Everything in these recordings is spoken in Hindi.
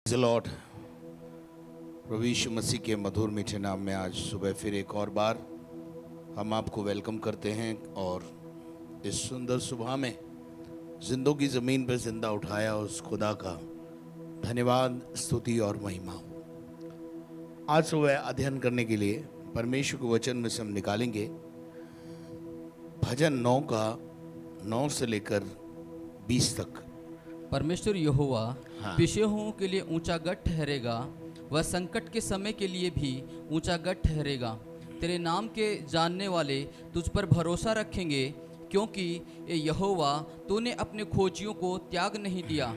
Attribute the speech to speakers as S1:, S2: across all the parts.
S1: लॉर्ड, प्रभु यीशु मसीह के मधुर मीठे नाम में आज सुबह फिर एक और बार हम आपको वेलकम करते हैं और इस सुंदर सुबह में जिंदों की ज़मीन पर जिंदा उठाया उस खुदा का धन्यवाद, स्तुति और महिमा हो। आज सुबह अध्ययन करने के लिए परमेश्वर के वचन में से हम निकालेंगे भजन 9 का 9 से लेकर 20 तक।
S2: परमेश्वर यहोवा
S1: हाँ।
S2: पिछे हुओं के लिए ऊंचा गढ़ ठहरेगा, वह संकट के समय के लिए भी ऊंचा गढ़ ठहरेगा। तेरे नाम के जानने वाले तुझ पर भरोसा रखेंगे, क्योंकि ये यहोवा तूने अपने खोजियों को त्याग नहीं दिया।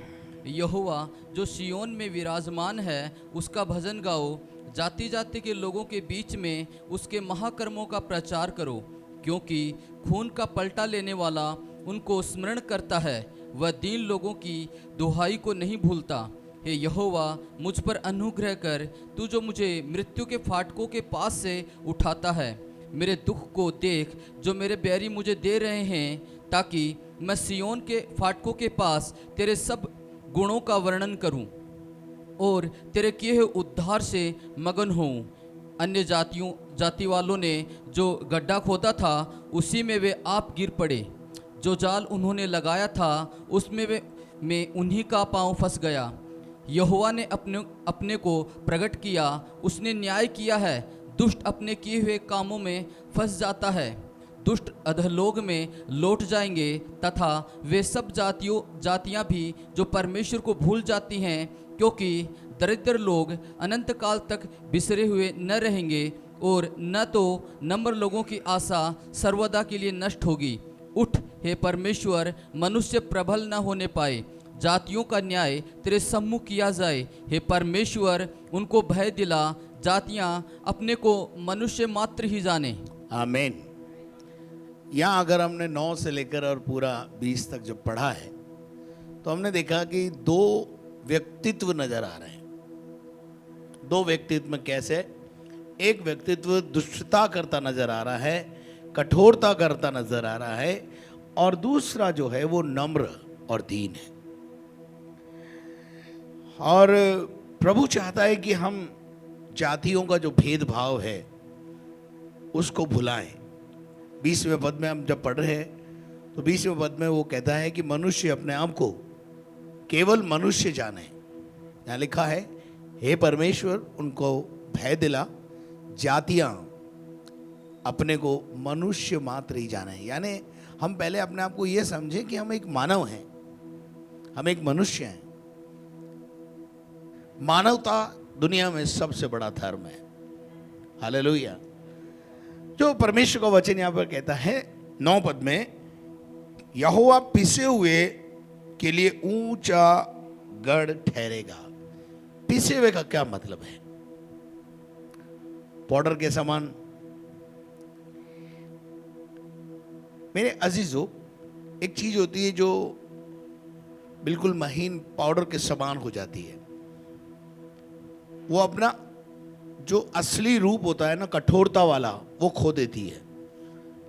S2: यहोवा जो सियोन में विराजमान है उसका भजन गाओ, जाति जाति के लोगों के बीच में उसके महाकर्मों का प्रचार करो, क्योंकि खून का पलटा लेने वाला उनको स्मरण करता है, वह दीन लोगों की दुहाई को नहीं भूलता। हे यहोवा मुझ पर अनुग्रह कर, तू जो मुझे मृत्यु के फाटकों के पास से उठाता है। मेरे दुख को देख जो मेरे बैरी मुझे दे रहे हैं, ताकि मैं सियोन के फाटकों के पास तेरे सब गुणों का वर्णन करूं और तेरे किए हुए उद्धार से मगन होऊं। अन्य जाति वालों ने जो गड्ढा खोदा था उसी में वे आप गिर पड़े, जो जाल उन्होंने लगाया था उसमें में उन्हीं का पांव फंस गया। यहोवा ने अपने को प्रकट किया, उसने न्याय किया है। दुष्ट अपने किए हुए कामों में फंस जाता है। दुष्ट अधोलोक में लौट जाएंगे तथा वे सब जातियां भी जो परमेश्वर को भूल जाती हैं, क्योंकि दरिद्र लोग अनंत काल तक बिसरे हुए न रहेंगे और न तो नम्र लोगों की आशा सर्वदा के लिए नष्ट होगी। उठ हे परमेश्वर, मनुष्य प्रबल न होने पाए, जातियों का न्याय तेरे सम्मुख किया जाए। हे परमेश्वर, उनको भय दिला, जातियां अपने को मनुष्य मात्र ही जाने।
S1: आमीन। यहाँ अगर हमने 9 से लेकर और पूरा 20 तक जब पढ़ा है तो हमने देखा कि दो व्यक्तित्व नजर आ रहे हैं। दो व्यक्तित्व में कैसे? एक व्यक्तित्व दुष्टता करता नजर आ रहा है, कठोरता करता नजर आ रहा है, और दूसरा जो है वो नम्र और दीन है। और प्रभु चाहता है कि हम जातियों का जो भेदभाव है उसको भुलाएं। 20वें पद में हम जब पढ़ रहे हैं तो 20वें पद में वो कहता है कि मनुष्य अपने आप को केवल मनुष्य जाने। यहाँ लिखा है, हे परमेश्वर, उनको भय दिला, जातियां अपने को मनुष्य मात्र ही जाने। यानी हम पहले अपने आप को यह समझें कि हम एक मानव हैं, हम एक मनुष्य हैं। मानवता दुनिया में सबसे बड़ा धर्म है। हालेलुया। जो परमेश्वर का वचन यहां पर कहता है 9 पद में, यहोवा पिसे हुए के लिए ऊंचा गढ़ ठहरेगा। पिसे हुए का क्या मतलब है? पाउडर के समान। मेरे अजीजों, एक चीज होती है जो बिल्कुल महीन पाउडर के समान हो जाती है, वो अपना जो असली रूप होता है ना, कठोरता वाला, वो खो देती है।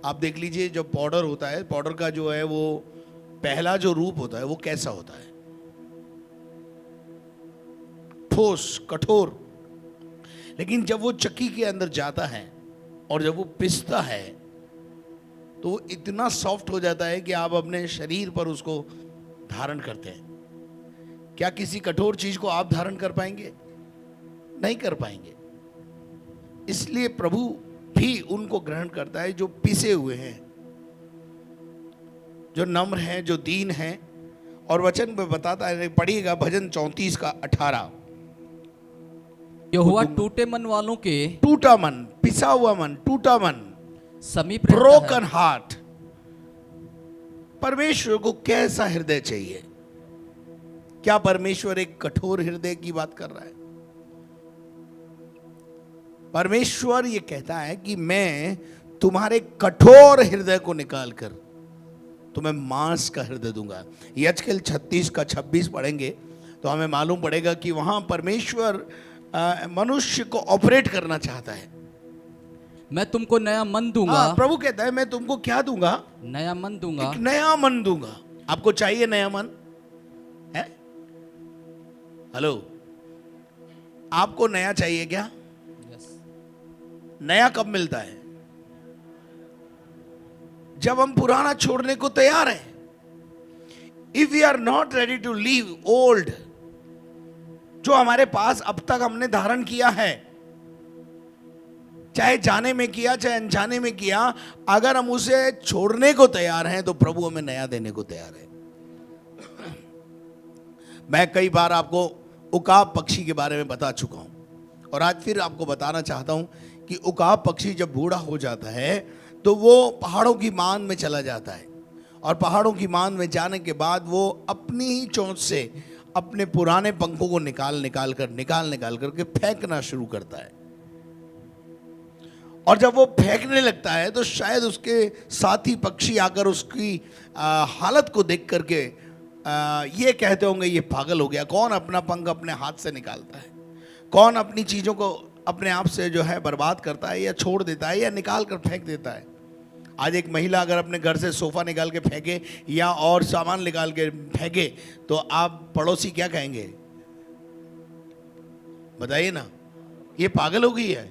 S1: आप देख लीजिए, जब पाउडर होता है, पाउडर का जो है वो पहला जो रूप होता है वो कैसा होता है? ठोस, कठोर। लेकिन जब वो चक्की के अंदर जाता है और जब वो पिसता है तो वो इतना सॉफ्ट हो जाता है कि आप अपने शरीर पर उसको धारण करते हैं। क्या किसी कठोर चीज को आप धारण कर पाएंगे? नहीं कर पाएंगे। इसलिए प्रभु भी उनको ग्रहण करता है जो पिसे हुए हैं, जो नम्र हैं, जो दीन हैं। और वचन में बताता है, पढ़िएगा भजन 34 का 18।
S2: यहोवा टूटे मन वालों के,
S1: टूटा मन, पिसा हुआ मन, टूटा मन,
S2: समीप रहता
S1: ब्रोकन
S2: है।
S1: हार्ट। परमेश्वर को कैसा हृदय चाहिए? क्या परमेश्वर एक कठोर हृदय की बात कर रहा है? परमेश्वर ये कहता है कि मैं तुम्हारे कठोर हृदय को निकालकर तुम्हें मांस का हृदय दूंगा। यजकेल 36 का 26 पढ़ेंगे तो हमें मालूम पड़ेगा कि वहां परमेश्वर मनुष्य को ऑपरेट करना चाहता है।
S2: मैं तुमको नया मन दूंगा।
S1: प्रभु कहता है, मैं तुमको क्या दूंगा?
S2: नया मन दूंगा।
S1: एक नया मन दूंगा। आपको चाहिए नया मन है? हेलो, आपको नया चाहिए क्या?
S2: यस,
S1: नया कब मिलता है? जब हम पुराना छोड़ने को तैयार हैं. If we are not ready to leave old, जो हमारे पास अब तक हमने धारण किया है, चाहे जाने में किया चाहे अनजाने में किया, अगर हम उसे छोड़ने को तैयार हैं तो प्रभु हमें नया देने को तैयार है. मैं कई बार आपको उकाब पक्षी के बारे में बता चुका हूं और आज फिर आपको बताना चाहता हूं कि उकाब पक्षी जब बूढ़ा हो जाता है तो वो पहाड़ों की मान में चला जाता है और पहाड़ों की मान में जाने के बाद वो अपनी ही चोंच से अपने पुराने पंखों को निकाल निकाल करके फेंकना शुरू करता है. और जब वो फेंकने लगता है तो शायद उसके साथी पक्षी आकर उसकी हालत को देख करके ये कहते होंगे ये पागल हो गया. कौन अपना पंख अपने हाथ से निकालता है? कौन अपनी चीज़ों को अपने आप से जो है बर्बाद करता है या छोड़ देता है या निकाल कर फेंक देता है? आज एक महिला अगर अपने घर से सोफा निकाल के फेंके या और सामान निकाल के फेंके तो आप पड़ोसी क्या कहेंगे? बताइए ना, ये पागल हो गई है.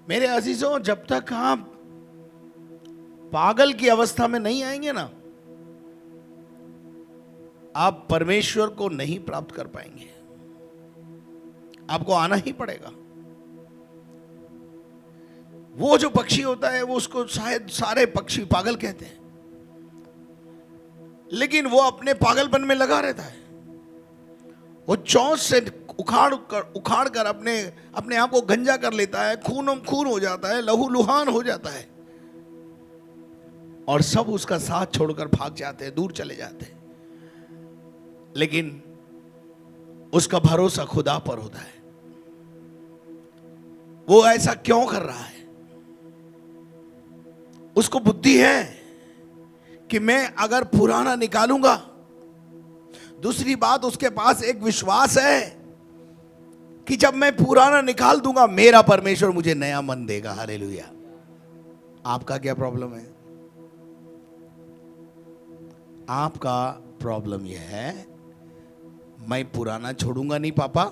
S1: मेरे अजीजों, जब तक आप पागल की अवस्था में नहीं आएंगे ना, आप परमेश्वर को नहीं प्राप्त कर पाएंगे. आपको आना ही पड़ेगा. वो जो पक्षी होता है वो उसको शायद सारे पक्षी पागल कहते हैं, लेकिन वो अपने पागलपन में लगा रहता है. वो चोंच से उखाड़ कर अपने आप को गंजा कर लेता है, खून हो जाता है, लहू लुहान हो जाता है और सब उसका साथ छोड़कर भाग जाते हैं, दूर चले जाते हैं. लेकिन उसका भरोसा खुदा पर होता है. वो ऐसा क्यों कर रहा है? उसको बुद्धि है कि मैं अगर पुराना निकालूंगा. दूसरी बात, उसके पास एक विश्वास है कि जब मैं पुराना निकाल दूंगा मेरा परमेश्वर मुझे नया मन देगा. हालेलुया. आपका क्या प्रॉब्लम है? आपका प्रॉब्लम यह है, मैं पुराना छोड़ूंगा नहीं पापा,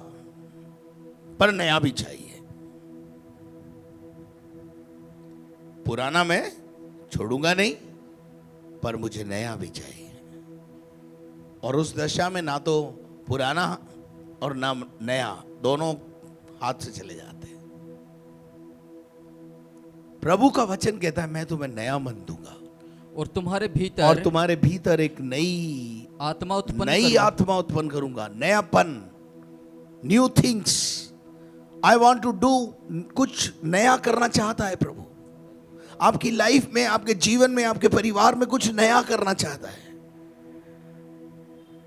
S1: पर नया भी चाहिए. पुराना मैं छोड़ूंगा नहीं, पर मुझे नया भी चाहिए. और उस दशा में ना तो पुराना और ना नया, दोनों हाथ से चले जाते हैं. प्रभु का वचन कहता है मैं तुम्हें नया मन दूंगा
S2: और तुम्हारे भीतर
S1: एक नई
S2: आत्मा
S1: उत्पन्न करूंगा. नयापन, new things. I want to do. कुछ नया करना चाहता है प्रभु. आपकी लाइफ में, आपके जीवन में, आपके परिवार में कुछ नया करना चाहता है,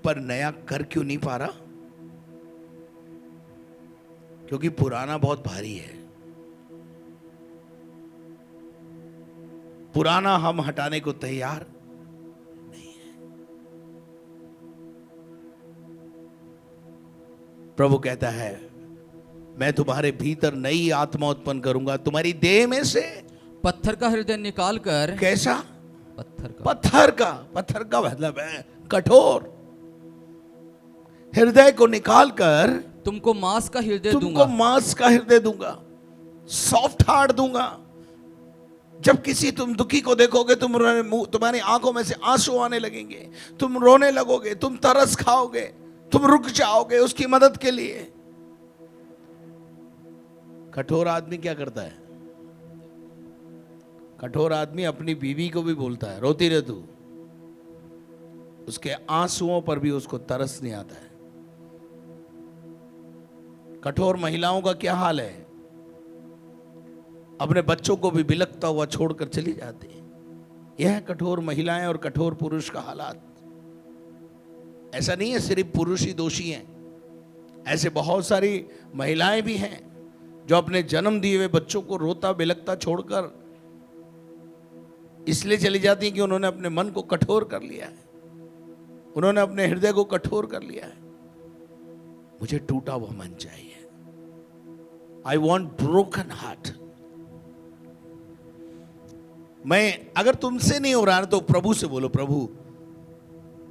S1: पर नया कर क्यों नहीं पा रहा? क्योंकि पुराना बहुत भारी है. पुराना हम हटाने को तैयार नहीं है. प्रभु कहता है मैं तुम्हारे भीतर नई आत्मा उत्पन्न करूंगा, तुम्हारी देह में से
S2: पत्थर का हृदय निकाल कर.
S1: कैसा?
S2: पत्थर
S1: का मतलब है कठोर हृदय को निकाल कर
S2: तुमको मांस का हृदय दूंगा. सॉफ्ट हार्ट दूंगा. जब किसी तुम दुखी को देखोगे तुम्हारी आंखों में से आंसू आने लगेंगे, तुम रोने लगोगे, तुम तरस खाओगे, तुम रुक जाओगे उसकी मदद के लिए. कठोर आदमी क्या करता है? कठोर आदमी अपनी बीवी को भी बोलता है रोती रह तू. उसके आंसुओं पर भी उसको तरस नहीं आता है. कठोर महिलाओं का क्या हाल है? अपने बच्चों को भी बिलखता हुआ छोड़कर चली जाती है. यह है कठोर महिलाएं और कठोर पुरुष का हालात. ऐसा नहीं है सिर्फ पुरुष ही दोषी हैं. ऐसे बहुत सारी महिलाएं भी हैं जो अपने जन्म दिए हुए बच्चों को रोता बिलखता छोड़कर इसलिए चली जाती हैं कि उन्होंने अपने मन को कठोर कर लिया है, उन्होंने अपने हृदय को कठोर कर लिया है. मुझे टूटा हुआ मन चाहिए. I want broken heart. मैं अगर तुमसे नहीं हो रहा तो प्रभु से बोलो, प्रभु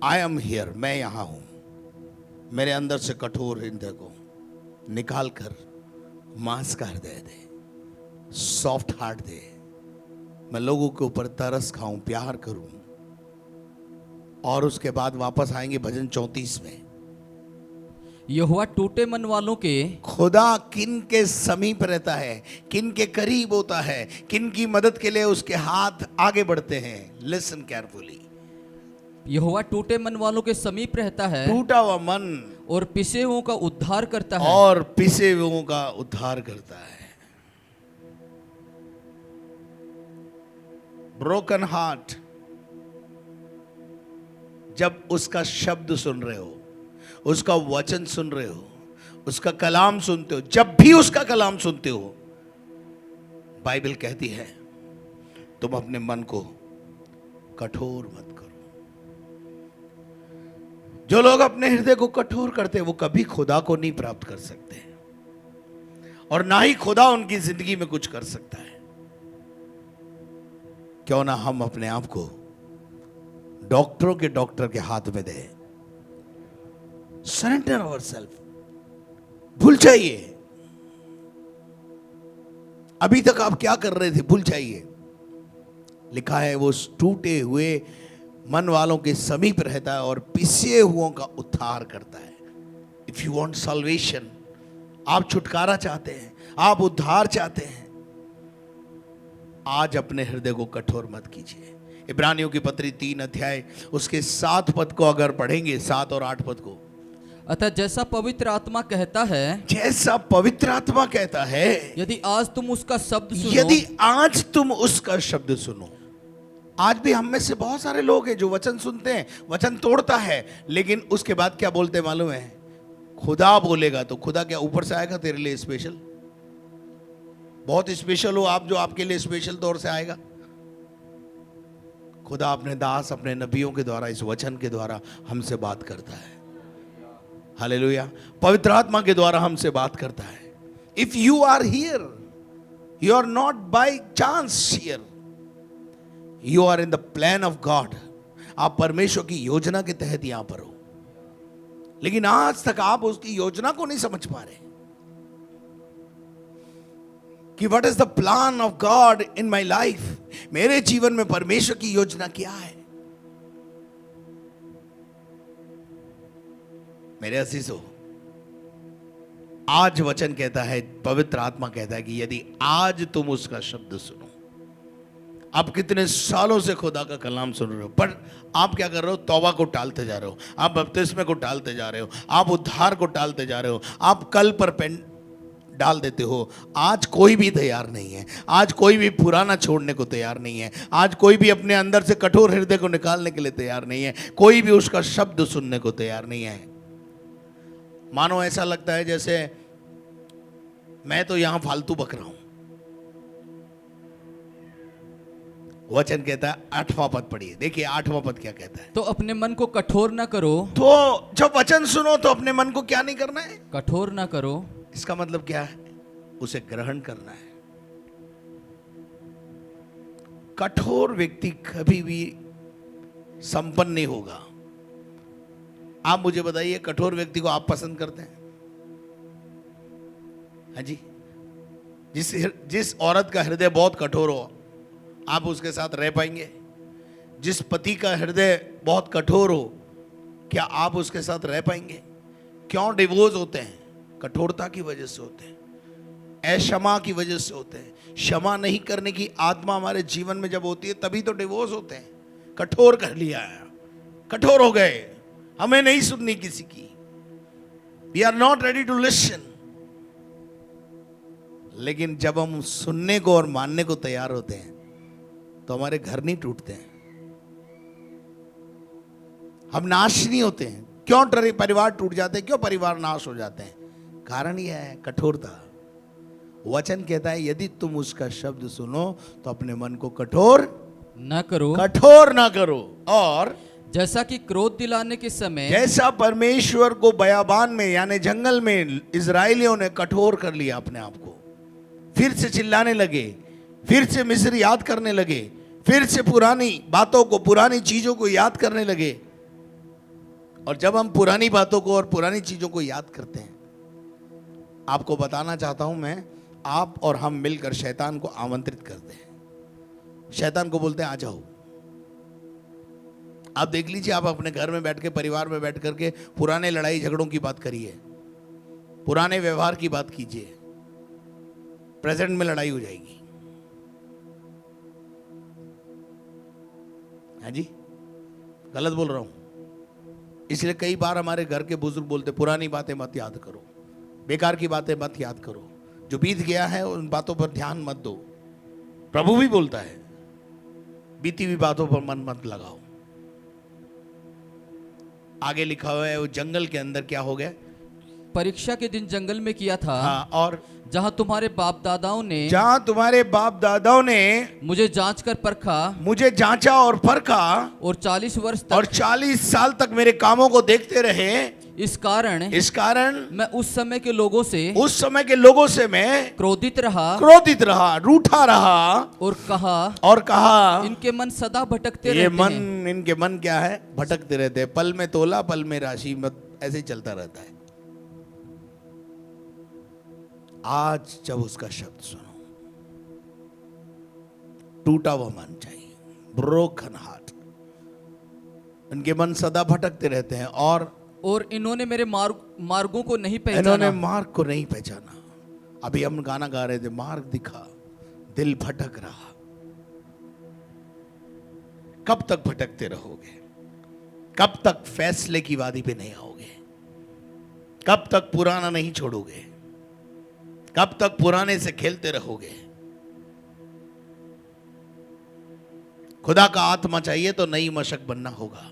S2: आई एम हियर, मैं यहां हूं,
S1: मेरे अंदर से कठोर हृदय को निकाल कर मांस का हृदय दे, सॉफ्ट हार्ट दे। मैं लोगों के ऊपर तरस खाऊं, प्यार करूं। और उसके बाद वापस आएंगे भजन 34 में।
S2: यहोवा टूटे मन वालों के,
S1: खुदा किन के समीप रहता है, किन के करीब होता है, किन की मदद के लिए उसके हाथ आगे बढ़ते हैं। Listen carefully.
S2: यहोवा टूटे मन वालों के समीप रहता है
S1: टूटा हुआ मन
S2: और पिसे हुओं का उद्धार करता है।
S1: और पिसे हुओं का उद्धार करता है। ब्रोकन हार्ट, जब उसका शब्द सुन रहे हो, उसका वचन सुन रहे हो, उसका कलाम सुनते हो, जब भी उसका कलाम सुनते हो, बाइबल कहती है तुम अपने मन को कठोर मत करो। जो लोग अपने हृदय को कठोर करते हैं वो कभी खुदा को नहीं प्राप्त कर सकते, और ना ही खुदा उनकी जिंदगी में कुछ कर सकता है। क्यों ना हम अपने आप को डॉक्टरों के डॉक्टर के हाथ में दें। सरेंडर आवरसेल्फ, भूल जाइए अभी तक आप क्या कर रहे थे, भूल जाइए। लिखा है वो टूटे हुए मन वालों के समीप रहता है और पिसे हुओं का उद्धार करता है। इफ यू वांट सल्वेशन, आप छुटकारा चाहते हैं, आप उद्धार चाहते हैं, आज अपने हृदय को कठोर मत कीजिए। इब्रानियों की पत्री 3 अध्याय उसके 7 पद को अगर पढ़ेंगे, 7 और 8 पद को।
S2: अतः जैसा पवित्र आत्मा कहता है,
S1: जैसा पवित्र आत्मा कहता है,
S2: यदि आज तुम उसका शब्द सुनो,
S1: यदि आज तुम उसका शब्द सुनो। आज भी हम में से बहुत सारे लोग हैं जो वचन सुनते हैं, वचन तोड़ता है, लेकिन उसके बाद क्या बोलते हैं मालूम है? खुदा बोलेगा तो खुदा क्या ऊपर से आएगा तेरे लिए स्पेशल? बहुत स्पेशल हो आप, जो आपके लिए स्पेशल तौर से आएगा? खुदा अपने दास, अपने नबियों के द्वारा, इस वचन के द्वारा हमसे बात करता है। हालेलुया। पवित्र आत्मा के द्वारा हमसे बात करता है। If you are here, you are not by chance here, you are in the plan of God. आप परमेश्वर की योजना के तहत यहां पर हो, लेकिन आज तक आप उसकी योजना को नहीं समझ पा रहे कि what is the plan of God in my life. मेरे जीवन में परमेश्वर की योजना क्या है। मेरे अजीजों, आज वचन कहता है, पवित्र आत्मा कहता है कि यदि आज तुम उसका शब्द सुनो। आप कितने सालों से खुदा का कलाम सुन रहे हो, पर आप क्या कर रहे हो? तौबा को टालते जा रहे हो, आप बपतिस्मे को टालते जा रहे हो, आप उद्धार को टालते जा रहे हो, आप कल पर पेन डाल देते हो। आज कोई भी तैयार नहीं है, आज कोई भी पुराना छोड़ने को तैयार नहीं है, आज कोई भी अपने अंदर से कठोर हृदय को निकालने के लिए तैयार नहीं है, कोई भी उसका शब्द सुनने को तैयार नहीं है। मानो ऐसा लगता है जैसे मैं तो यहां फालतू बक रहा हूं। वचन कहता है, 8वां पद पढ़िए, देखिए 8वां पद क्या कहता है।
S2: तो अपने मन को कठोर न करो।
S1: तो जब वचन सुनो तो अपने मन को क्या नहीं करना है?
S2: कठोर न करो।
S1: इसका मतलब क्या है? उसे ग्रहण करना है। कठोर व्यक्ति कभी भी संपन्न नहीं होगा। आप मुझे बताइए, कठोर व्यक्ति को आप पसंद करते हैं? हाँ जी। जिस औरत का हृदय बहुत कठोर हो, आप उसके साथ रह पाएंगे? जिस पति का हृदय बहुत कठोर हो, क्या आप उसके साथ रह पाएंगे? क्यों डिवोर्स होते हैं? कठोरता की वजह से होते हैं, अक्षमा की वजह से होते हैं। क्षमा नहीं करने की आत्मा हमारे जीवन में जब होती है तभी तो डिवोर्स होते हैं। कठोर कर लिया है, कठोर हो गए, हमें नहीं सुननी किसी की। We are not ready to listen. लेकिन जब हम सुनने को और मानने को तैयार होते हैं तो हमारे घर नहीं टूटते हैं, हम नाश नहीं होते हैं। क्यों परिवार टूट जाते हैं, क्यों परिवार नाश हो जाते हैं? कारण यह है कठोरता। वचन कहता है यदि तुम उसका शब्द सुनो तो अपने मन को कठोर
S2: न करो।
S1: कठोर ना करो। और
S2: जैसा कि क्रोध दिलाने के समय,
S1: जैसा परमेश्वर को बयाबान में यानी जंगल में इजराइलियों ने कठोर कर लिया अपने आप को, फिर से चिल्लाने लगे, फिर से मिस्र याद करने लगे, फिर से पुरानी बातों को, पुरानी चीजों को याद करने लगे। और जब हम पुरानी बातों को और पुरानी चीजों को याद करते हैं, आपको बताना चाहता हूं मैं, आप और हम मिलकर शैतान को आमंत्रित करते हैं। शैतान को बोलते हैं आ जाओ। आप देख लीजिए, आप अपने घर में बैठ के, परिवार में बैठ करके पुराने लड़ाई झगड़ों की बात करिए, पुराने व्यवहार की बात कीजिए, प्रेजेंट में लड़ाई हो जाएगी। हाँ जी, गलत बोल रहा हूं? इसलिए कई बार हमारे घर के बुजुर्ग बोलते पुरानी बातें मत याद करो, बेकार की बातें मत याद करो, जो बीत गया है उन बातों पर ध्यान मत दो। प्रभु भी बोलता है बीती हुई बातों पर मन मत लगाओ। आगे लिखा हुआ है वो जंगल के अंदर क्या हो गया?
S2: परीक्षा के दिन जंगल में किया था।
S1: हाँ, और
S2: जहाँ तुम्हारे बाप दादाओं ने मुझे जांच कर परखा,
S1: मुझे जांचा और परखा,
S2: और 40 वर्ष तक,
S1: और 40 साल तक मेरे कामों को देखते रहे।
S2: इस कारण मैं उस समय के लोगों से मैं क्रोधित रहा, रूठा रहा, और कहा इनके मन सदा भटकते रहते हैं।
S1: इनके मन क्या है? भटकते रहते हैं। पल में तोला पल में राशि, मत ऐसे ही चलता रहता है। आज जब उसका शब्द सुनो, टूटा हुआ मन चाहिए, ब्रोकन हार्ट। इनके मन सदा भटकते रहते हैं, और
S2: इन्होंने मेरे मार्गों को नहीं पहचाना।
S1: इन्होंने मार्ग को नहीं पहचाना। अभी हम गाना गा रहे थे, मार्ग दिखा, दिल भटक रहा। कब तक भटकते रहोगे? कब तक फैसले की वादी पे नहीं आओगे? कब तक पुराना नहीं छोड़ोगे? कब तक पुराने से खेलते रहोगे? खुदा का आत्मा चाहिए तो नई मशक बनना होगा।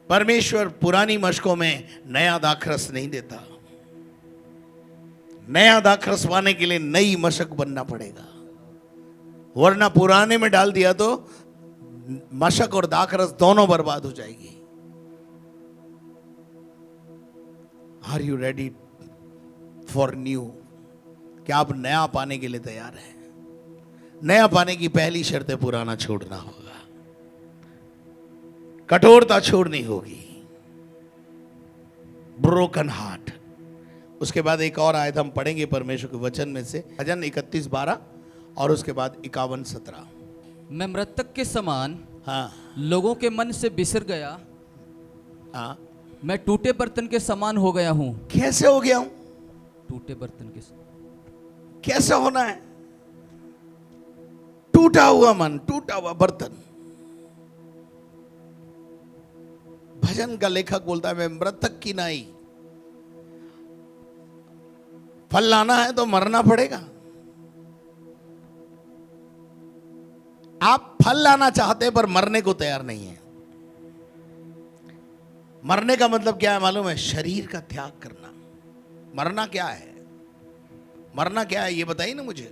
S1: परमेश्वर पुरानी मशकों में नया दाखरस नहीं देता। नया दाखरस पाने के लिए नई मशक बनना पड़ेगा, वरना पुराने में डाल दिया तो मशक और दाखरस दोनों बर्बाद हो जाएगी। Are you ready for new? क्या आप नया पाने के लिए तैयार हैं? नया पाने की पहली शर्त है पुराना छोड़ना होगा, कठोरता छोड़नी होगी, ब्रोकन हार्ट। उसके बाद एक और आयत हम पढ़ेंगे परमेश्वर के वचन में से, भजन 31:12, और उसके बाद 51:17।
S2: मैं मृतक के समान
S1: लोगों
S2: के मन से बिसर गया। मैं टूटे बर्तन के समान हो गया हूं।
S1: कैसे हो गया हूं?
S2: टूटे बर्तन के समान।
S1: कैसे होना है? टूटा हुआ मन, टूटा हुआ बर्तन। भजन का लेखक बोलता है मैं मृतक की नाई। फल लाना है तो मरना पड़ेगा। आप फल लाना चाहते हैं पर मरने को तैयार नहीं है। मरने का मतलब क्या है मालूम है? शरीर का त्याग करना। मरना क्या है? मरना क्या है ये बताइए ना मुझे।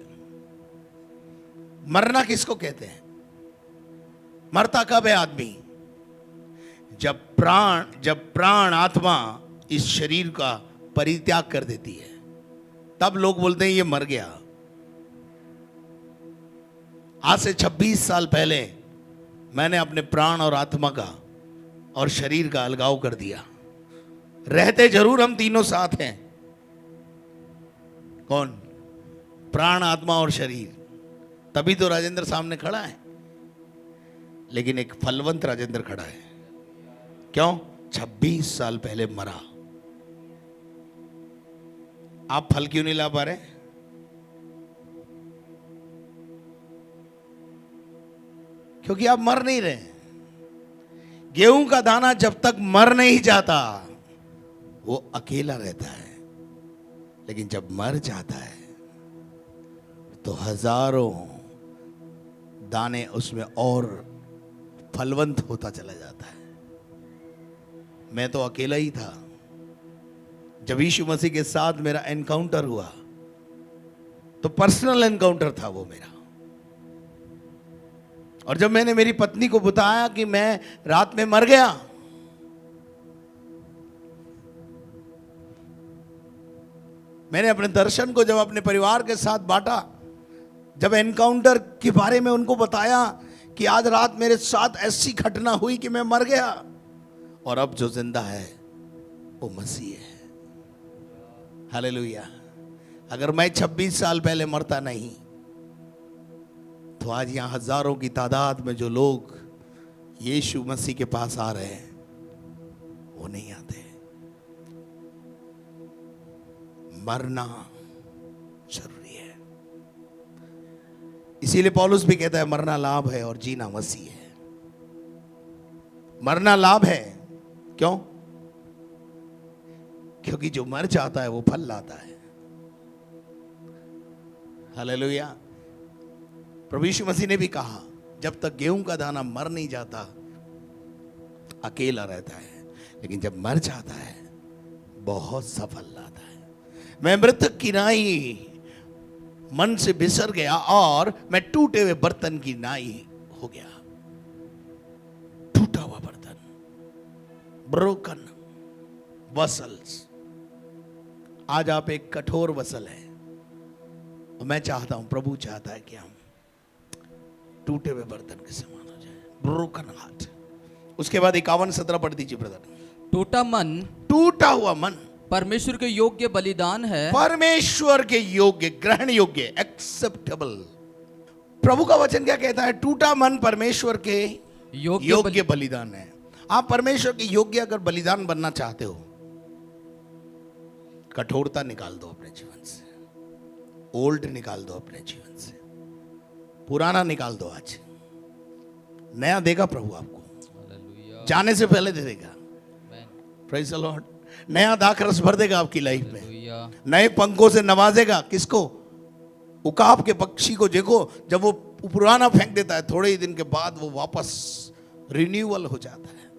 S1: मरना किसको कहते हैं? मरता कब है आदमी? जब प्राण आत्मा इस शरीर का परित्याग कर देती है, तब लोग बोलते हैं ये मर गया। आज से 26 साल पहले मैंने अपने प्राण और आत्मा का और शरीर का अलगाव कर दिया। रहते जरूर हम तीनों साथ हैं। कौन? प्राण, आत्मा और शरीर। तभी तो राजेंद्र सामने खड़ा है, लेकिन एक फलवंत राजेंद्र खड़ा है। क्यों? 26 साल पहले मरा। आप फल क्यों नहीं ला पा रहे? क्योंकि आप मर नहीं रहे। गेहूं का दाना जब तक मर नहीं जाता वो अकेला रहता है, लेकिन जब मर जाता है तो हजारों दाने उसमें और फलवंत होता चला जाता है। मैं तो अकेला ही था। जब यीशु मसीह के साथ मेरा एनकाउंटर हुआ तो पर्सनल एनकाउंटर था वो मेरा। और जब मैंने मेरी पत्नी को बताया कि मैं रात में मर गया, मैंने अपने दर्शन को जब अपने परिवार के साथ बांटा, जब एनकाउंटर के बारे में उनको बताया कि आज रात मेरे साथ ऐसी घटना हुई कि मैं मर गया, और अब जो जिंदा है वो मसीह है। हालेलुया। अगर मैं 26 साल पहले मरता नहीं तो आज यहां हजारों की तादाद में जो लोग यीशु मसीह के पास आ रहे हैं वो नहीं आते। मरना जरूरी है। इसीलिए पौलुस भी कहता है मरना लाभ है और जीना मसीह है। मरना लाभ है, क्यों? क्योंकि जो मर जाता है वो फल लाता है। हालेलुया। प्रभु यीशु मसीह ने भी कहा जब तक गेहूं का दाना मर नहीं जाता अकेला रहता है, लेकिन जब मर जाता है बहुत सफल लाता है। मैं मृतक की नाई मन से बिसर गया और मैं टूटे हुए बर्तन की नाई हो गया। टूटा हुआ बर्तन, ब्रोकन वसल्स। आज आप एक कठोर वसल है और मैं चाहता हूं, प्रभु चाहता है कि हम टूटे हुए बर्तन के समान हो जाए, ब्रोकन हार्ट। उसके बाद 51-17 पढ़ दीजिए ब्रदर।
S2: टूटा मन,
S1: टूटा हुआ मन
S2: परमेश्वर के योग्य बलिदान है,
S1: परमेश्वर के योग्य, ग्रहण योग्य, एक्सेप्टेबल। प्रभु का वचन क्या कहता है? टूटा मन परमेश्वर के योग्य बलिदान है। आप परमेश्वर के योग्य अगर बलिदान बनना चाहते हो, कठोरता निकाल दो अपने जीवन से, ओल्ड निकाल दो अपने जीवन से, पुराना निकाल दो। आज नया देगा प्रभु आपको, जाने से पहले दे देगा। Praise the Lord. नया दाखरस भर देगा आपकी लाइफ में, नए पंखों से नवाजेगा। किसको? उकाब के पक्षी को देखो, जब वो पुराना फेंक देता है थोड़े ही दिन के बाद वो वापस रिन्यूअल हो जाता है,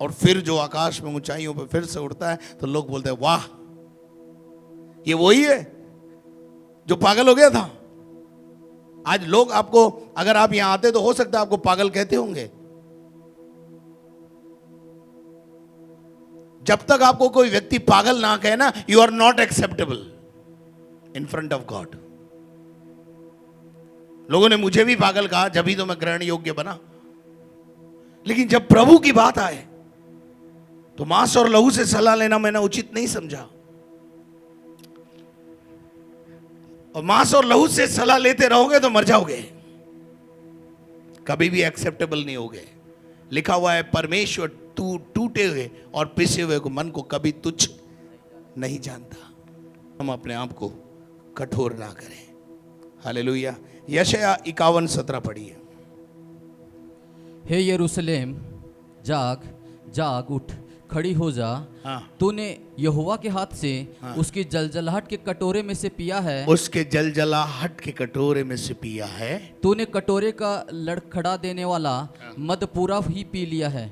S1: और फिर जो आकाश में ऊंचाइयों पे फिर से उड़ता है तो लोग बोलते हैं वाह, ये वही है जो पागल हो गया था। आज लोग आपको, अगर आप यहां आते तो हो सकता है आपको पागल कहते होंगे। जब तक आपको कोई व्यक्ति पागल ना कहे ना, you are not acceptable in front of God. लोगों ने मुझे भी पागल कहा, जब ही तो मैं ग्रहण योग्य बना। लेकिन जब प्रभु की बात आए तो मांस और लहू से सलाह लेना मैंने उचित नहीं समझा, और मांस और लहू से सलाह लेते रहोगे तो मर जाओगे, कभी भी एक्सेप्टेबल नहीं होगे। लिखा हुआ है परमेश्वर टूटे हुए और पिसे हुए को मन को कभी तुच्छ नहीं जानता। हम अपने आप को कठोर ना करें। हालेलुया। यशायाह 51:17 पढ़िए।
S2: हे यरूशलेम, जाग जाग उठ, खड़ी हो जा।
S1: हाँ।
S2: तूने यहोवा के हाथ से उसकी जलजलाहट के कटोरे में से पिया है,
S1: उसके जलजलाहट के कटोरे में से पिया है।
S2: तूने कटोरे का लड़खड़ा देने वाला मद पूरा ही पी लिया है।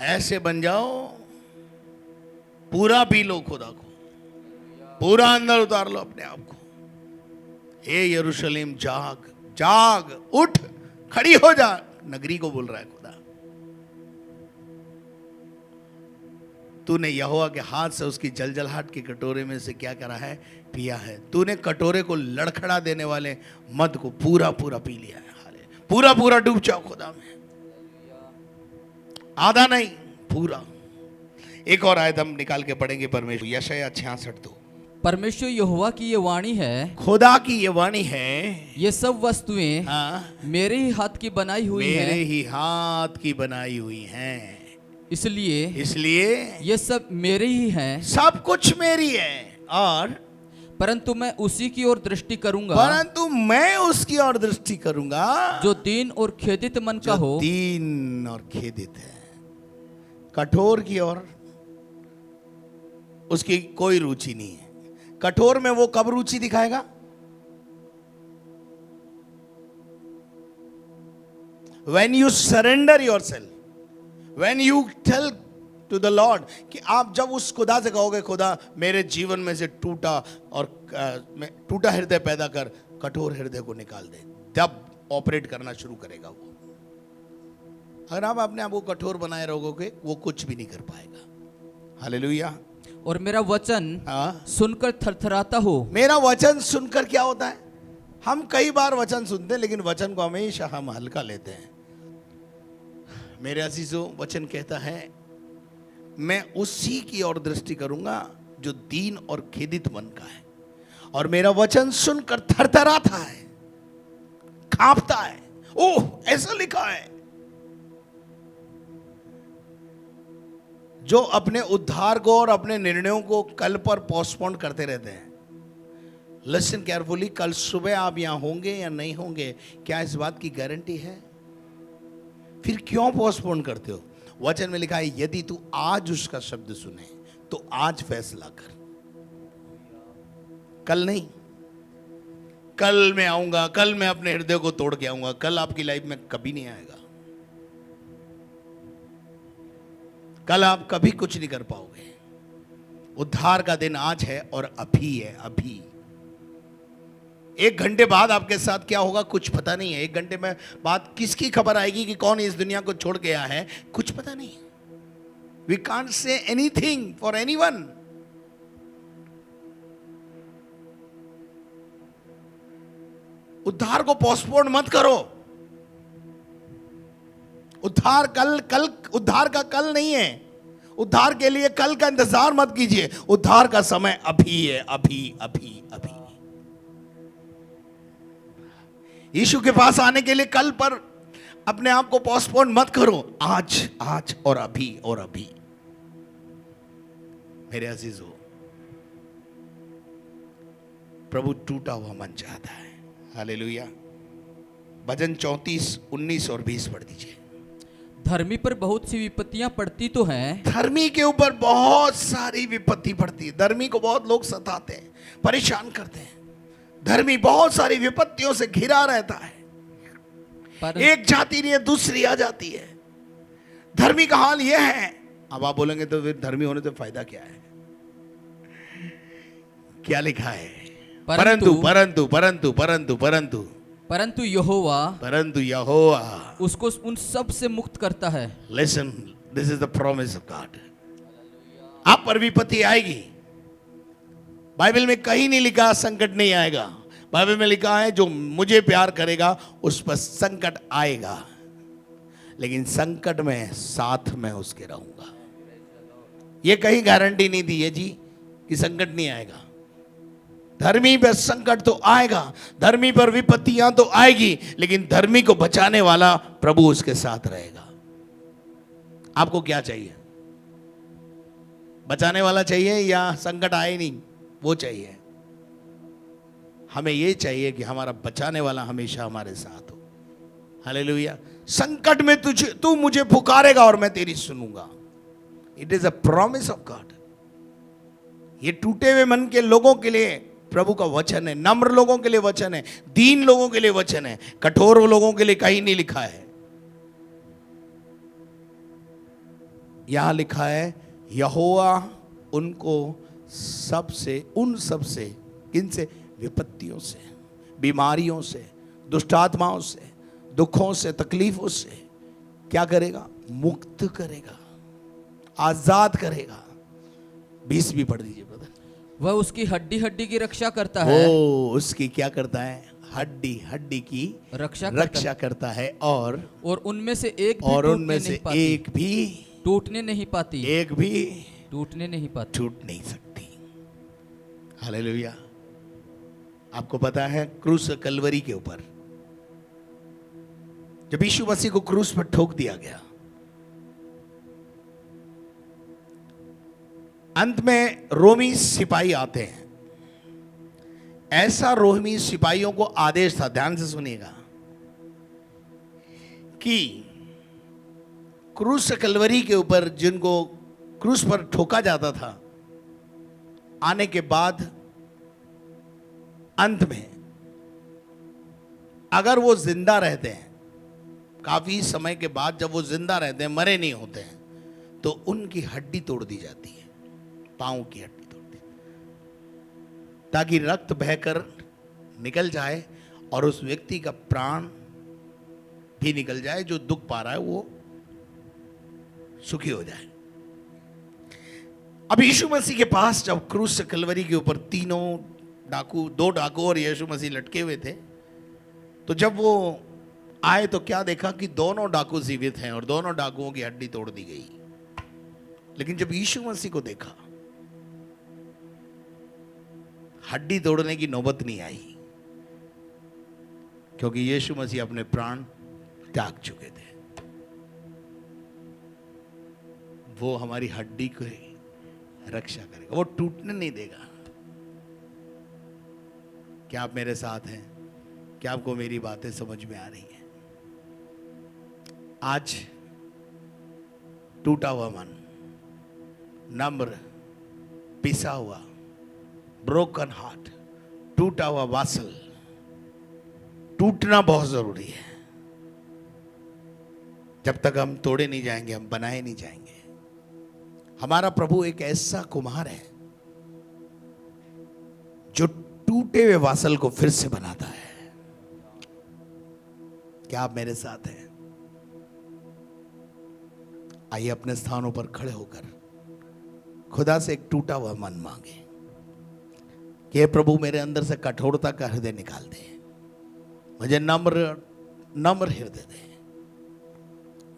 S1: ऐसे बन जाओ, पूरा पी लो खुदा को, पूरा अंदर उतार लो अपने आप को। हे यरूशलेम, जाग जाग उठ, खड़ी हो जा। नगरी को बोल रहा है खुदा। तूने यहोवा के हाथ से उसकी जलजलाहट के कटोरे में से क्या करा है? पिया है। तूने कटोरे को लड़खड़ा देने वाले मद को पूरा पूरा पी लिया है। पूरा पूरा डूब जाओ खुदा में, आधा नहीं, पूरा। एक और आयत हम निकाल के पढ़ेंगे परमेश्वर, यशायाह 66:2।
S2: परमेश्वर यहोवा की ये वाणी है,
S1: खुदा की ये वाणी है,
S2: ये सब वस्तुएं मेरे ही हाथ की बनाई हुई हैं,
S1: मेरे ही हाथ की बनाई हुई हैं।
S2: इसलिए ये सब मेरे ही हैं,
S1: सब कुछ मेरी है। और
S2: परंतु मैं उसी की ओर दृष्टि करूंगा,
S1: परंतु मैं उसकी ओर दृष्टि करूंगा
S2: जो दीन और खेदित मन का हो।
S1: दीन और खेदित है। कठोर की ओर उसकी कोई रुचि नहीं है। कठोर में वो कब रुचि दिखाएगा? When you surrender yourself, when you tell to the Lord कि आप जब उस खुदा से कहोगे, खुदा मेरे जीवन में से टूटा हृदय पैदा कर, कठोर हृदय को निकाल दे, तब ऑपरेट करना शुरू करेगा वो। अगर आप अपने आप को कठोर बनाए रहोगे, वो कुछ भी नहीं कर पाएगा। हालेलुया।
S2: और मेरा वचन सुनकर थरथराता हो।
S1: मेरा वचन सुनकर क्या होता है? हम कई बार वचन सुनते हैं लेकिन वचन को हमेशा हम हल्का लेते हैं। मेरे अजीजों, वचन कहता है मैं उसी की ओर दृष्टि करूंगा जो दीन और खेदित मन का है और मेरा वचन सुनकर थरथराता है, कांपता है। ओह, ऐसा लिखा है। जो अपने उद्धार को और अपने निर्णयों को कल पर पोस्टपोन करते रहते हैं, लिसन केयरफुली, कल सुबह आप यहां होंगे या नहीं होंगे, क्या इस बात की गारंटी है? फिर क्यों पोस्टपोन करते हो? वचन में लिखा है यदि तू आज उसका शब्द सुने तो आज फैसला कर, कल नहीं। कल मैं आऊंगा, कल मैं अपने हृदय को तोड़ के आऊंगा, कल आपकी लाइफ में कभी नहीं आएगा। कल आप कभी कुछ नहीं कर पाओगे। उद्धार का दिन आज है और अभी है, अभी। 1 घंटे बाद आपके साथ क्या होगा कुछ पता नहीं है। 1 घंटे में बाद किसकी खबर आएगी कि कौन इस दुनिया को छोड़ के आया है, कुछ पता नहीं। We can't say anything for anyone. उद्धार को पोस्टपोन मत करो। उद्धार उद्धार का कल नहीं है। उद्धार के लिए कल का इंतजार मत कीजिए। उद्धार का समय अभी है, अभी अभी अभी। यीशु के पास आने के लिए कल पर अपने आप को पोस्टपोन मत करो। आज, आज और अभी और अभी। मेरे अजीजों, प्रभु टूटा हुआ मन चाहता है। हालेलुया। भजन 34, 19 और 20 पढ़ दीजिए।
S2: धर्मी पर बहुत सी विपत्तियां पड़ती तो हैं।
S1: धर्मी के ऊपर बहुत सारी विपत्ति पड़ती है। धर्मी को बहुत लोग सताते हैं, परेशान करते हैं। धर्मी बहुत सारी विपत्तियों से घिरा रहता है। एक जाति नहीं है, दूसरी आ जाती है। धर्मी का हाल यह है। अब आप बोलेंगे तो फिर धर्मी होने से फायदा क्या है? क्या लिखा है? परंतु परंतु परंतु परंतु परंतु
S2: परंतु यहोवा उसको उन सब से मुक्त करता है।
S1: Listen, this is the promise of God. आप पर विपत्ति आएगी। बाइबल में कहीं नहीं लिखा संकट नहीं आएगा। बाइबल में लिखा है जो मुझे प्यार करेगा उस पर संकट आएगा, लेकिन संकट में साथ में उसके रहूंगा। ये कहीं गारंटी नहीं दी है जी कि संकट नहीं आएगा। धर्मी पर संकट तो आएगा, धर्मी पर विपत्तियां तो आएगी, लेकिन धर्मी को बचाने वाला प्रभु उसके साथ रहेगा। आपको क्या चाहिए? बचाने वाला चाहिए या संकट आए नहीं वो चाहिए? हमें ये चाहिए कि हमारा बचाने वाला हमेशा हमारे साथ हो। हालेलुया। संकट में तू मुझे पुकारेगा और मैं तेरी सुनूंगा। It is a promise of God. ये टूटे हुए मन के लोगों के लिए प्रभु का वचन है, नम्र लोगों के लिए वचन है, दीन लोगों के लिए वचन है, कठोर लोगों के लिए कहीं नहीं लिखा है। यहां लिखा है यहोवा उनको उन सबसे, किनसे? विपत्तियों से, बीमारियों से, दुष्टात्माओं से, दुखों से, तकलीफों से क्या करेगा? मुक्त करेगा, आजाद करेगा। 20 भी पढ़ दीजिए ब्रदर।
S2: वह उसकी हड्डी हड्डी की रक्षा करता है।
S1: वो उसकी क्या करता है? हड्डी हड्डी की रक्षा करता है और
S2: उनमें से एक भी टूटने नहीं पाती।
S1: एक भी
S2: टूटने नहीं पाती,
S1: टूट नहीं सकती। हालेलुया। आपको पता है क्रूस कलवरी के ऊपर जब यीशु मसीह को क्रूस पर ठोक दिया गया, अंत में रोमी सिपाही आते हैं। ऐसा रोमी सिपाहियों को आदेश था, ध्यान से सुनिएगा, कि क्रूस कलवरी के ऊपर जिनको क्रूस पर ठोका जाता था, आने के बाद अंत में अगर वो जिंदा रहते हैं, काफी समय के बाद जब वो जिंदा रहते हैं, मरे नहीं होते हैं, तो उनकी हड्डी तोड़ दी जाती है, पांव की हड्डी तोड़ दी, ताकि रक्त बहकर निकल जाए और उस व्यक्ति का प्राण भी निकल जाए, जो दुख पा रहा है वो सुखी हो जाए। अब यीशु मसीह के पास जब क्रूस कलवरी के ऊपर 2 डाकू और यीशु मसीह लटके हुए थे, तो जब वो आए तो क्या देखा कि दोनों डाकू जीवित हैं और दोनों डाकुओं की हड्डी तोड़ दी गई। लेकिन जब यीशु मसीह को देखा, हड्डी तोड़ने की नौबत नहीं आई, क्योंकि यीशु मसीह अपने प्राण त्याग चुके थे। वो हमारी हड्डी को रक्षा करेगा, वो टूटने नहीं देगा। क्या आप मेरे साथ हैं? क्या आपको मेरी बातें समझ में आ रही हैं? आज टूटा हुआ मन, नम्र, पिसा हुआ, ब्रोकन हार्ट, टूटा हुआ वासल टूटना बहुत जरूरी है। जब तक हम तोड़े नहीं जाएंगे, हम बनाए नहीं जाएंगे। हमारा प्रभु एक ऐसा कुम्हार है जो टूटे हुए वासल को फिर से बनाता है। क्या आप मेरे साथ हैं? आइए अपने स्थानों पर खड़े होकर खुदा से एक टूटा हुआ मन मांगे कि हे प्रभु, मेरे अंदर से कठोरता का हृदय निकाल दे, मुझे नम्र हृदय दे।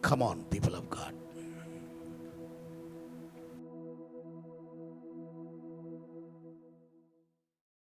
S1: Come on, people of God.